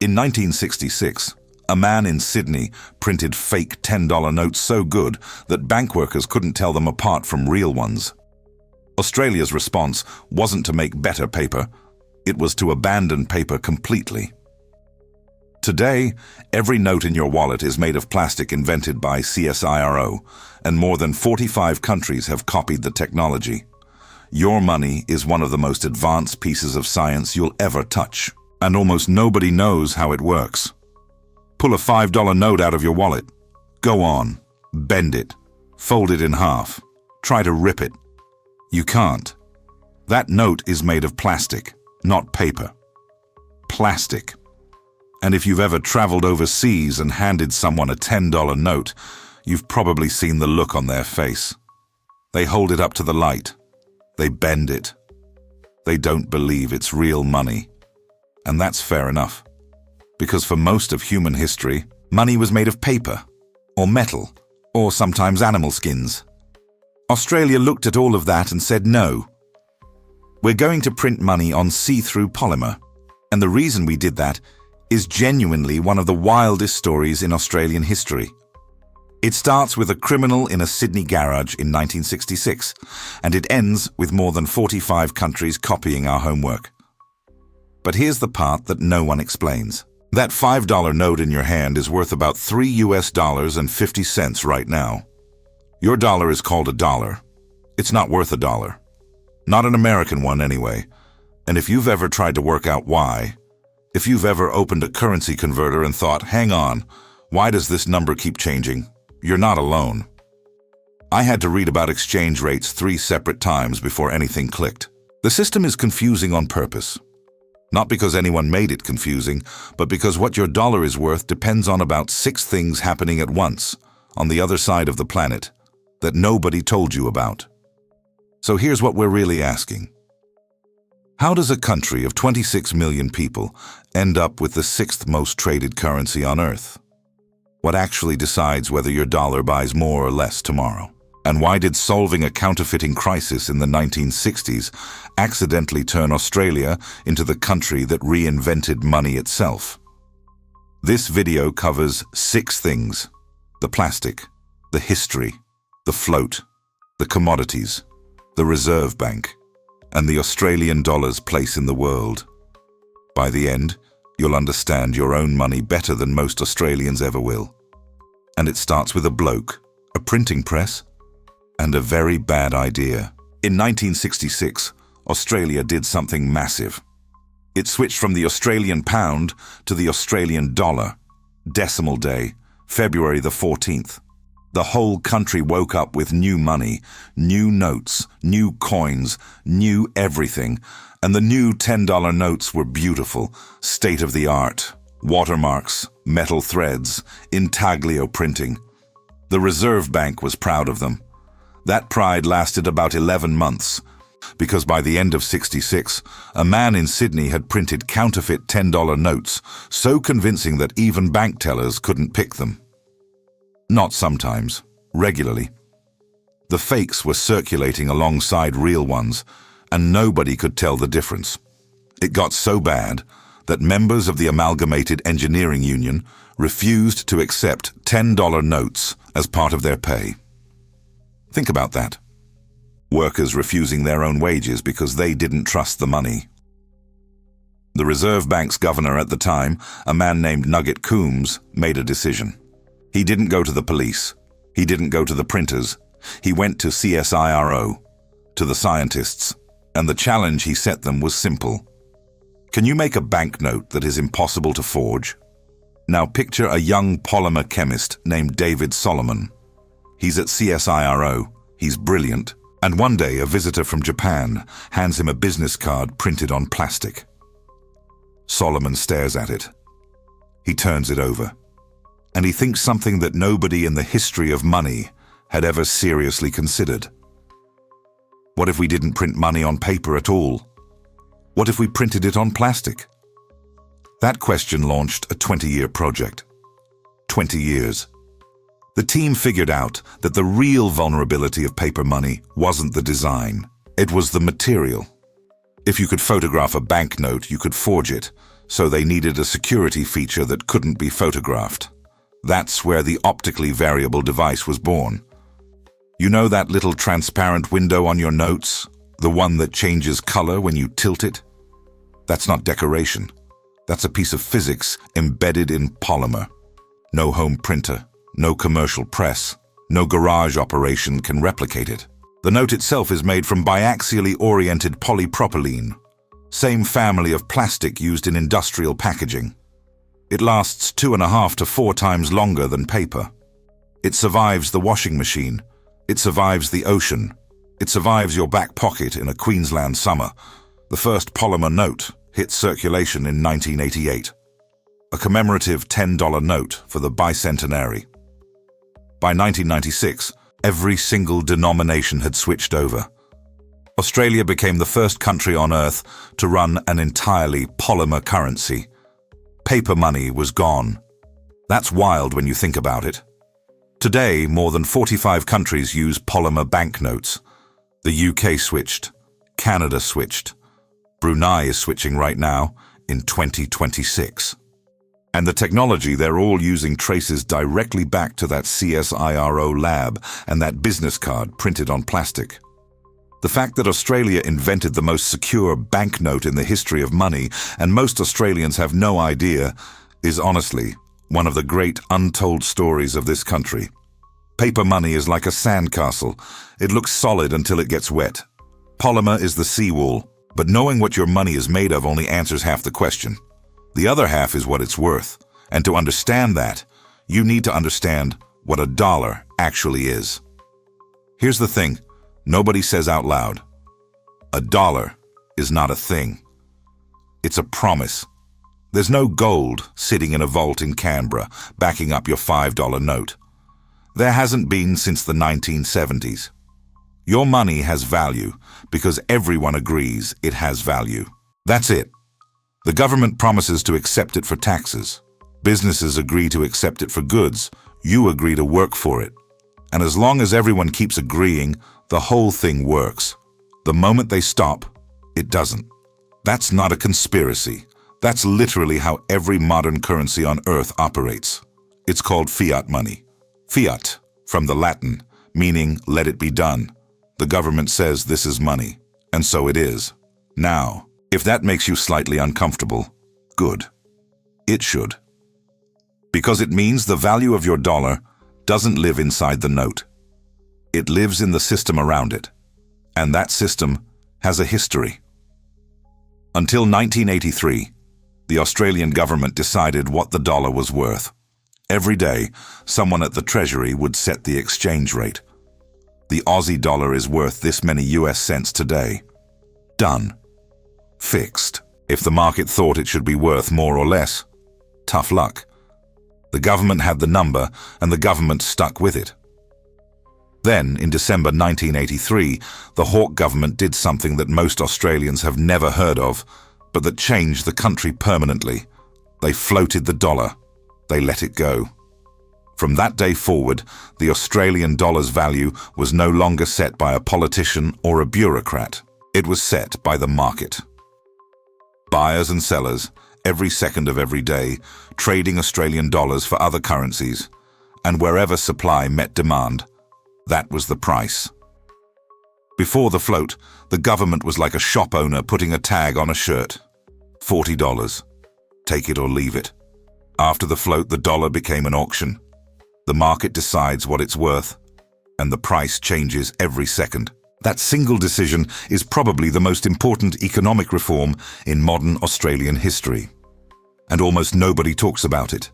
In 1966, a man in Sydney printed fake $10 notes so good that bank workers couldn't tell them apart from real ones. Australia's response wasn't to make better paper, it was to abandon paper completely. Today, every note in your wallet is made of plastic invented by CSIRO, and more than 45 countries have copied the technology. Your money is one of the most advanced pieces of science you'll ever touch, and almost nobody knows how it works. Pull a $5 note out of your wallet. Go on, bend it, fold it in half, try to rip it. You can't. That note is made of plastic, not paper. Plastic. And if you've ever traveled overseas and handed someone a $10 note, you've probably seen the look on their face. They hold it up to the light. They bend it. They don't believe it's real money. And that's fair enough. Because for most of human history, money was made of paper, or metal, or sometimes animal skins. Australia looked at all of that and said no. We're going to print money on see-through polymer. And the reason we did that is genuinely one of the wildest stories in Australian history. It starts with a criminal in a Sydney garage in 1966, and it ends with more than 45 countries copying our homework. But here's the part that no one explains. That $5 note in your hand is worth about $3.50 right now. Your dollar is called a dollar. It's not worth a dollar. Not an American one anyway. And if you've ever tried to work out why, if you've ever opened a currency converter and thought, hang on, why does this number keep changing? You're not alone. I had to read about exchange rates 3 separate times before anything clicked. The system is confusing on purpose. Not because anyone made it confusing, but because what your dollar is worth depends on about 6 things happening at once, on the other side of the planet, that nobody told you about. So here's what we're really asking. How does a country of 26 million people end up with the 6th most traded currency on Earth? What actually decides whether your dollar buys more or less tomorrow? And why did solving a counterfeiting crisis in the 1960s accidentally turn Australia into the country that reinvented money itself? This video covers 6 things: the plastic, the history, the float, the commodities, the Reserve Bank, and the Australian dollar's place in the world. By the end, you'll understand your own money better than most Australians ever will. And it starts with a bloke, a printing press, and a very bad idea. In 1966, Australia did something massive. It switched from the Australian pound to the Australian dollar. Decimal day, February the 14th. The whole country woke up with new money, new notes, new coins, new everything. And the new $10 notes were beautiful, state-of-the-art. Watermarks, metal threads, intaglio printing. The Reserve Bank was proud of them. That pride lasted about 11 months, because by the end of '66, a man in Sydney had printed counterfeit $10 notes so convincing that even bank tellers couldn't pick them. Not sometimes, regularly. The fakes were circulating alongside real ones, and nobody could tell the difference. It got so bad that members of the Amalgamated Engineering Union refused to accept $10 notes as part of their pay. Think about that. Workers refusing their own wages because they didn't trust the money. The Reserve Bank's governor at the time, a man named Nugget Coombs, made a decision. He didn't go to the police. He didn't go to the printers. He went to CSIRO, to the scientists, and the challenge he set them was simple. Can you make a banknote that is impossible to forge? Now picture a young polymer chemist named David Solomon. He's at CSIRO, he's brilliant, and one day a visitor from Japan hands him a business card printed on plastic. Solomon stares at it. He turns it over, and he thinks something that nobody in the history of money had ever seriously considered. What if we didn't print money on paper at all? What if we printed it on plastic? That question launched a 20-year project. 20 years. The team figured out that the real vulnerability of paper money wasn't the design, it was the material. If you could photograph a banknote, you could forge it, so they needed a security feature that couldn't be photographed. That's where the optically variable device was born. You know that little transparent window on your notes? The one that changes color when you tilt it? That's not decoration. That's a piece of physics embedded in polymer. No home printer, no commercial press, no garage operation can replicate it. The note itself is made from biaxially oriented polypropylene, same family of plastic used in industrial packaging. It lasts 2.5 to 4 times longer than paper. It survives the washing machine. It survives the ocean. It survives your back pocket in a Queensland summer. The first polymer note hit circulation in 1988. A commemorative $10 note for the bicentenary. By 1996, every single denomination had switched over. Australia became the first country on Earth to run an entirely polymer currency. Paper money was gone. That's wild when you think about it. Today, more than 45 countries use polymer banknotes. The UK switched. Canada switched. Brunei is switching right now in 2026. And the technology they're all using traces directly back to that CSIRO lab and that business card printed on plastic. The fact that Australia invented the most secure banknote in the history of money, and most Australians have no idea, is honestly one of the great untold stories of this country. Paper money is like a sandcastle. It looks solid until it gets wet. Polymer is the seawall, but knowing what your money is made of only answers half the question. The other half is what it's worth. And to understand that, you need to understand what a dollar actually is. Here's the thing. Nobody says out loud. A dollar is not a thing. It's a promise. There's no gold sitting in a vault in Canberra backing up your $5 note. There hasn't been since the 1970s. Your money has value because everyone agrees it has value. That's it. The government promises to accept it for taxes. Businesses agree to accept it for goods. You agree to work for it. And as long as everyone keeps agreeing, the whole thing works. The moment they stop, it doesn't. That's not a conspiracy. That's literally how every modern currency on Earth operates. It's called fiat money. Fiat, from the Latin, meaning let it be done. The government says this is money, and so it is. Now, if that makes you slightly uncomfortable, good. It should. Because it means the value of your dollar doesn't live inside the note. It lives in the system around it, and that system has a history. Until 1983, the Australian government decided what the dollar was worth. Every day, someone at the Treasury would set the exchange rate. The Aussie dollar is worth this many US cents today. Done. Fixed. If the market thought it should be worth more or less, tough luck. The government had the number, and the government stuck with it. Then, in December 1983, the Hawke government did something that most Australians have never heard of, but that changed the country permanently. They floated the dollar. They let it go. From that day forward, the Australian dollar's value was no longer set by a politician or a bureaucrat. It was set by the market. Buyers and sellers, every second of every day, trading Australian dollars for other currencies, and wherever supply met demand, that was the price. Before the float, the government was like a shop owner putting a tag on a shirt. $40. Take it or leave it. After the float, the dollar became an auction. The market decides what it's worth, and the price changes every second. That single decision is probably the most important economic reform in modern Australian history. And almost nobody talks about it.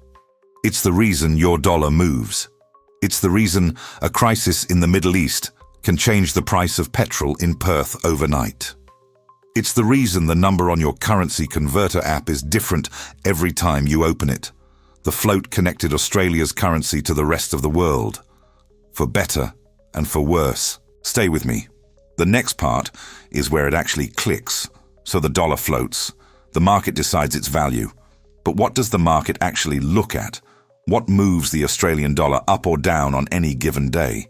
It's the reason your dollar moves. It's the reason a crisis in the Middle East can change the price of petrol in Perth overnight. It's the reason the number on your currency converter app is different every time you open it. The float connected Australia's currency to the rest of the world. For better and for worse. Stay with me. The next part is where it actually clicks. So the dollar floats. The market decides its value. But what does the market actually look at? What moves the Australian dollar up or down on any given day?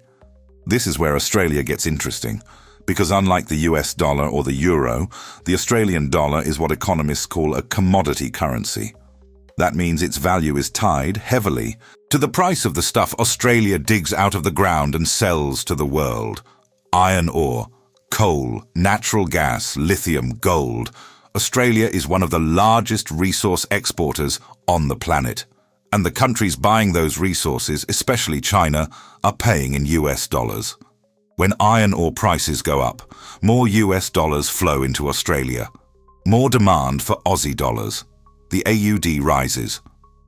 This is where Australia gets interesting, Because unlike the US dollar or the euro, the Australian dollar is what economists call a commodity currency. That means its value is tied heavily to the price of the stuff Australia digs out of the ground and sells to the world. Iron ore, coal, natural gas, lithium, gold. Australia is one of the largest resource exporters on the planet. And the countries buying those resources, especially China, are paying in US dollars. When iron ore prices go up, more US dollars flow into Australia. More demand for Aussie dollars. The AUD rises.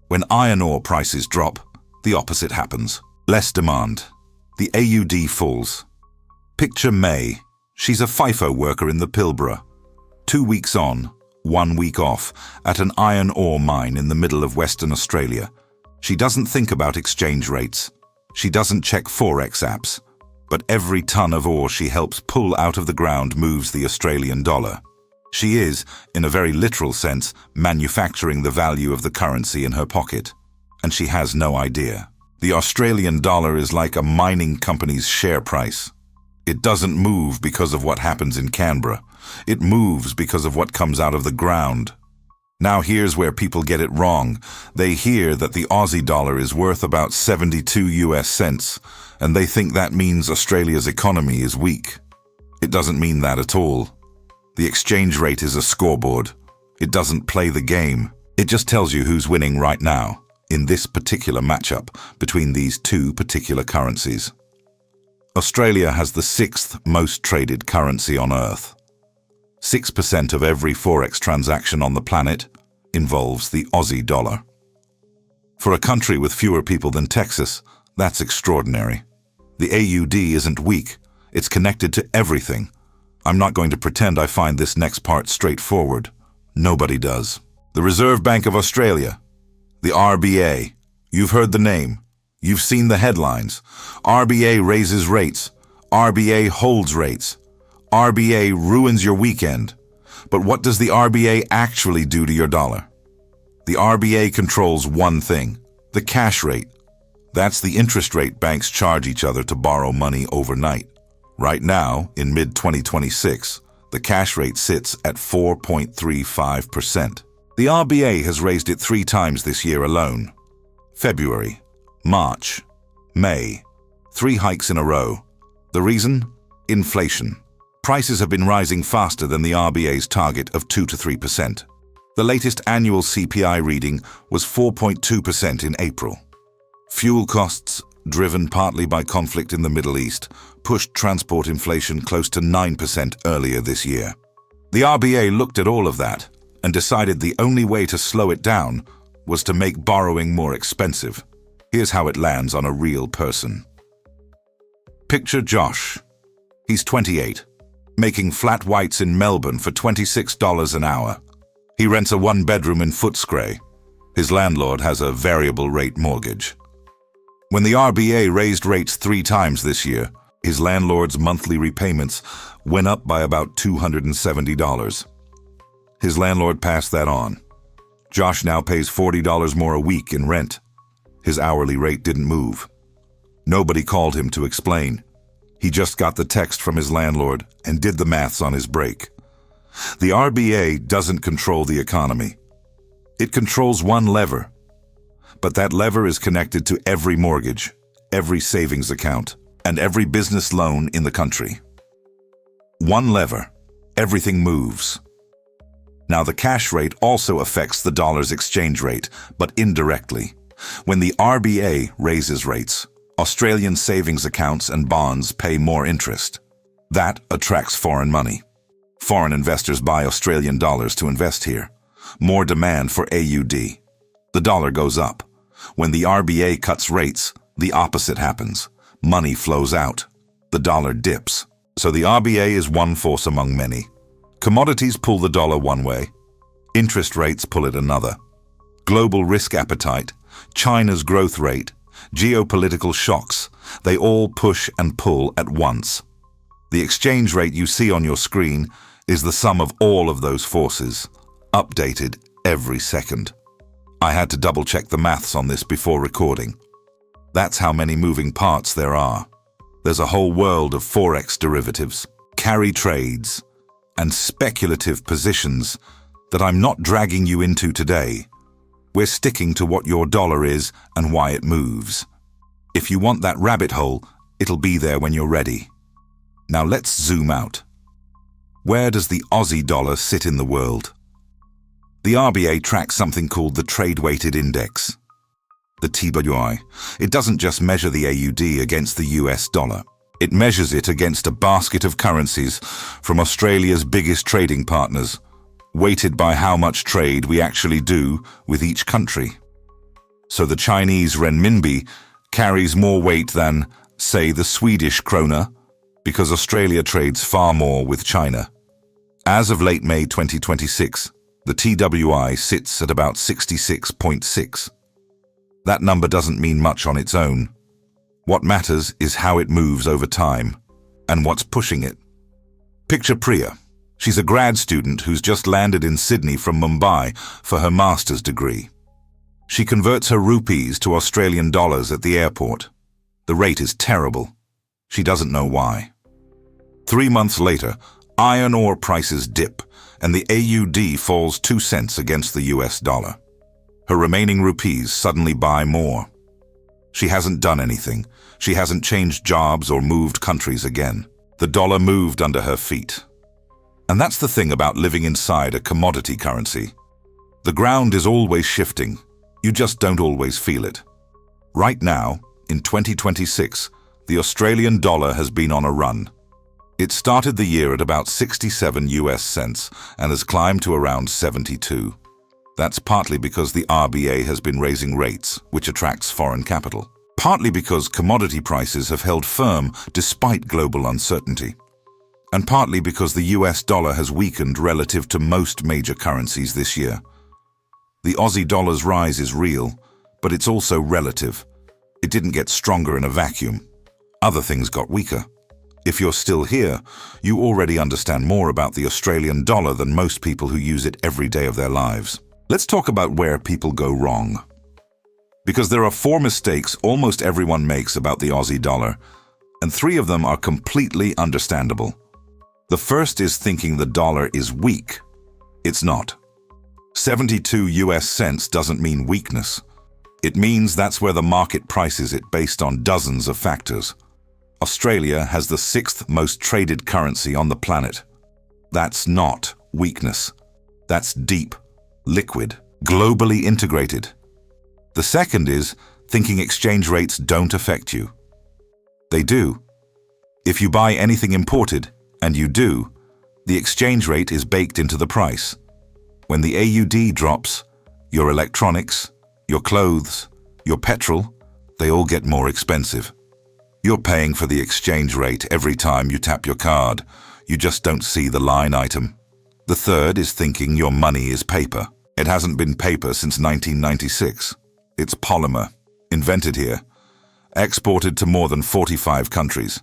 When iron ore prices drop, the opposite happens. Less demand. The AUD falls. Picture May. She's a FIFO worker in the Pilbara. 2 weeks on, 1 week off, at an iron ore mine in the middle of Western Australia. She doesn't think about exchange rates. She doesn't check Forex apps. But every ton of ore she helps pull out of the ground moves the Australian dollar. She is, in a very literal sense, manufacturing the value of the currency in her pocket. And she has no idea. The Australian dollar is like a mining company's share price. It doesn't move because of what happens in Canberra. It moves because of what comes out of the ground. Now here's where people get it wrong. They hear that the Aussie dollar is worth about 72 US cents, and they think that means Australia's economy is weak. It doesn't mean that at all. The exchange rate is a scoreboard. It doesn't play the game. It just tells you who's winning right now, in this particular matchup between these two particular currencies. Australia has the 6th most traded currency on Earth. 6% of every Forex transaction on the planet involves the Aussie dollar. For a country with fewer people than Texas, that's extraordinary. The AUD isn't weak. It's connected to everything. I'm not going to pretend I find this next part straightforward. Nobody does. The Reserve Bank of Australia, the RBA. You've heard the name. You've seen the headlines. RBA raises rates. RBA holds rates. RBA ruins your weekend. But what does the RBA actually do to your dollar? The RBA controls one thing, the cash rate. That's the interest rate banks charge each other to borrow money overnight. Right now, in mid-2026, the cash rate sits at 4.35%. The RBA has raised it 3 times this year alone. February, March, May. 3 hikes in a row. The reason? Inflation. Prices have been rising faster than the RBA's target of 2 to 3%. The latest annual CPI reading was 4.2% in April. Fuel costs, driven partly by conflict in the Middle East, pushed transport inflation close to 9% earlier this year. The RBA looked at all of that and decided the only way to slow it down was to make borrowing more expensive. Here's how it lands on a real person. Picture Josh. He's 28, making flat whites in Melbourne for $26 an hour. He rents a 1-bedroom in Footscray. His landlord has a variable rate mortgage. When the RBA raised rates 3 times this year, his landlord's monthly repayments went up by about $270. His landlord passed that on. Josh now pays $40 more a week in rent. His hourly rate didn't move. Nobody called him to explain. He just got the text from his landlord and did the maths on his break. The RBA doesn't control the economy. It controls one lever. But that lever is connected to every mortgage, every savings account, and every business loan in the country. One lever. Everything moves. Now, the cash rate also affects the dollar's exchange rate, but indirectly. When the RBA raises rates, Australian savings accounts and bonds pay more interest. That attracts foreign money. Foreign investors buy Australian dollars to invest here. More demand for AUD. The dollar goes up. When the RBA cuts rates, the opposite happens. Money flows out. The dollar dips. So the RBA is one force among many. Commodities pull the dollar one way. Interest rates pull it another. Global risk appetite, China's growth rate, geopolitical shocks, they all push and pull at once. The exchange rate you see on your screen is the sum of all of those forces, updated every second. I had to double-check the maths on this before recording. That's how many moving parts there are. There's a whole world of Forex derivatives, carry trades, and speculative positions that I'm not dragging you into today. We're sticking to what your dollar is and why it moves. If you want that rabbit hole, it'll be there when you're ready. Now let's zoom out. Where does the Aussie dollar sit in the world? The RBA tracks something called the Trade-Weighted Index, the TWI. It doesn't just measure the AUD against the US dollar. It measures it against a basket of currencies from Australia's biggest trading partners, weighted by how much trade we actually do with each country. So the Chinese renminbi carries more weight than, say, the Swedish krona, because Australia trades far more with China. As of late May 2026, the TWI sits at about 66.6. That number doesn't mean much on its own. What matters is how it moves over time, and what's pushing it. Picture Priya. She's a grad student who's just landed in Sydney from Mumbai for her master's degree. She converts her rupees to Australian dollars at the airport. The rate is terrible. She doesn't know why. 3 months later, iron ore prices dip, and the AUD falls 2 cents against the US dollar. Her remaining rupees suddenly buy more. She hasn't done anything. She hasn't changed jobs or moved countries again. The dollar moved under her feet. And that's the thing about living inside a commodity currency. The ground is always shifting. You just don't always feel it. Right now, in 2026, the Australian dollar has been on a run. It started the year at about 67 US cents and has climbed to around 72. That's partly because the RBA has been raising rates, which attracts foreign capital. Partly because commodity prices have held firm despite global uncertainty. And partly because the US dollar has weakened relative to most major currencies this year. The Aussie dollar's rise is real, but it's also relative. It didn't get stronger in a vacuum. Other things got weaker. If you're still here, you already understand more about the Australian dollar than most people who use it every day of their lives. Let's talk about where people go wrong. Because there are 4 mistakes almost everyone makes about the Aussie dollar, and 3 of them are completely understandable. The first is thinking the dollar is weak. It's not. 72 US cents doesn't mean weakness. It means that's where the market prices it based on dozens of factors. Australia has the 6th most traded currency on the planet. That's not weakness. That's deep, liquid, globally integrated. The second is thinking exchange rates don't affect you. They do. If you buy anything imported, and you do, the exchange rate is baked into the price. When the AUD drops, your electronics, your clothes, your petrol, they all get more expensive. You're paying for the exchange rate every time you tap your card. You just don't see the line item. The third is thinking your money is paper. It hasn't been paper since 1996. It's polymer, invented here, exported to more than 45 countries.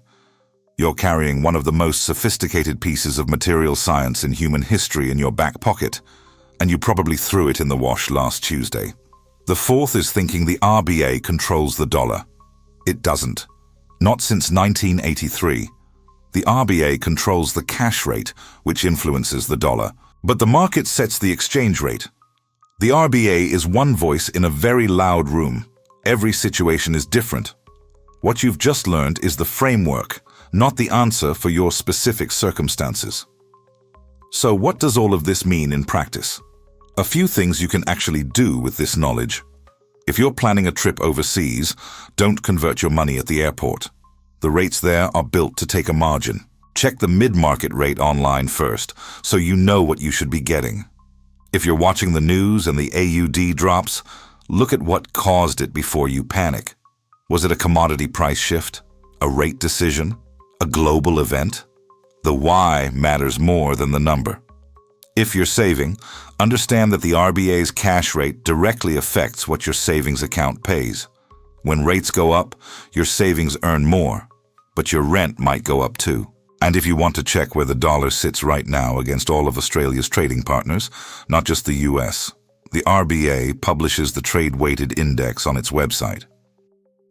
You're carrying one of the most sophisticated pieces of material science in human history in your back pocket, and you probably threw it in the wash last Tuesday. The fourth is thinking the RBA controls the dollar. It doesn't. Not since 1983. The RBA controls the cash rate, which influences the dollar. But the market sets the exchange rate. The RBA is one voice in a very loud room. Every situation is different. What you've just learned is the framework, not the answer for your specific circumstances. So what does all of this mean in practice? A few things you can actually do with this knowledge. If you're planning a trip overseas, don't convert your money at the airport. The rates there are built to take a margin. Check the mid-market rate online first, so you know what you should be getting. If you're watching the news and the AUD drops, look at what caused it before you panic. Was it a commodity price shift? A rate decision? A global event? The why matters more than the number. If you're saving, understand that the RBA's cash rate directly affects what your savings account pays. When rates go up, your savings earn more, but your rent might go up too. And if you want to check where the dollar sits right now against all of Australia's trading partners, not just the US, the RBA publishes the trade-weighted index on its website.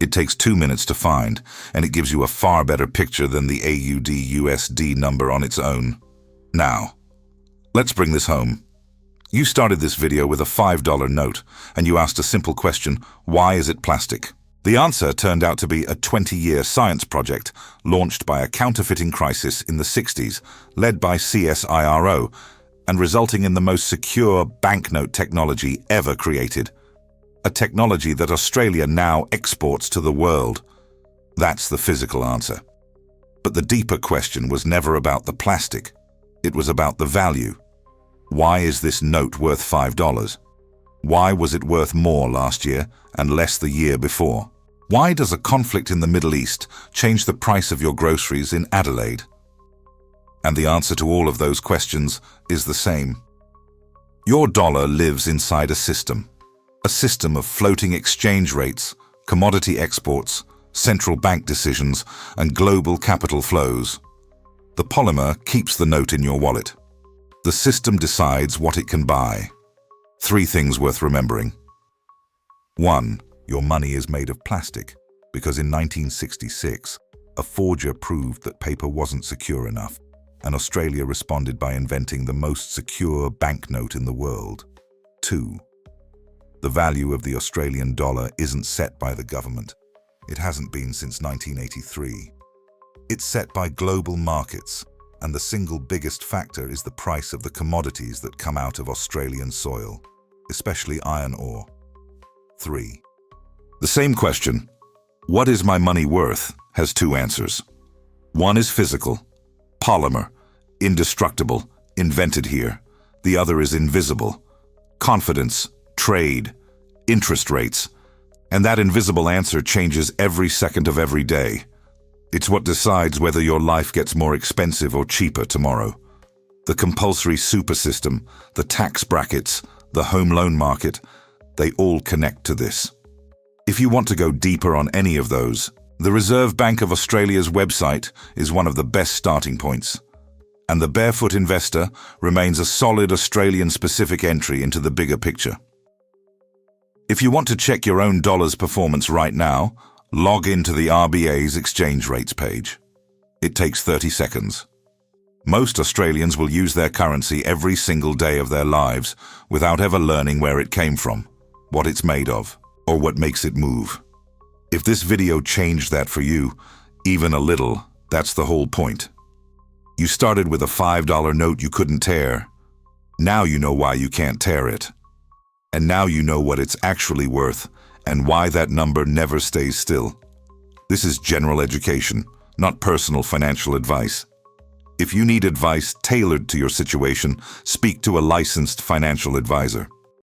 It takes 2 minutes to find, and it gives you a far better picture than the AUD/USD number on its own. Now, let's bring this home. You started this video with a $5 note, and you asked a simple question: why is it plastic? The answer turned out to be a 20-year science project launched by a counterfeiting crisis in the 60s, led by CSIRO, and resulting in the most secure banknote technology ever created. A technology that Australia now exports to the world. That's the physical answer. But the deeper question was never about the plastic. It was about the value. Why is this note worth $5? Why was it worth more last year and less the year before? Why does a conflict in the Middle East change the price of your groceries in Adelaide? And the answer to all of those questions is the same. Your dollar lives inside a system of floating exchange rates, commodity exports, central bank decisions, and global capital flows. The polymer keeps the note in your wallet. The system decides what it can buy. 3 things worth remembering. 1. Your money is made of plastic, because in 1966, a forger proved that paper wasn't secure enough, and Australia responded by inventing the most secure banknote in the world. 2. The value of the Australian dollar isn't set by the government. It hasn't been since 1983. It's set by global markets, and the single biggest factor is the price of the commodities that come out of Australian soil, especially iron ore. 3. The same question, what is my money worth, has 2 answers. One is physical, polymer, indestructible, invented here. The other is invisible, confidence, trade, interest rates. And that invisible answer changes every second of every day. It's what decides whether your life gets more expensive or cheaper tomorrow. The compulsory super system, the tax brackets, the home loan market, they all connect to this. If you want to go deeper on any of those, the Reserve Bank of Australia's website is one of the best starting points. And the Barefoot Investor remains a solid Australian-specific entry into the bigger picture. If you want to check your own dollar's performance right now, log into the RBA's exchange rates page. It takes 30 seconds. Most Australians will use their currency every single day of their lives without ever learning where it came from, what it's made of, or what makes it move. If this video changed that for you, even a little, that's the whole point. You started with a $5 note you couldn't tear. Now you know why you can't tear it. And now you know what it's actually worth and why that number never stays still. This is general education, not personal financial advice. If you need advice tailored to your situation, speak to a licensed financial advisor.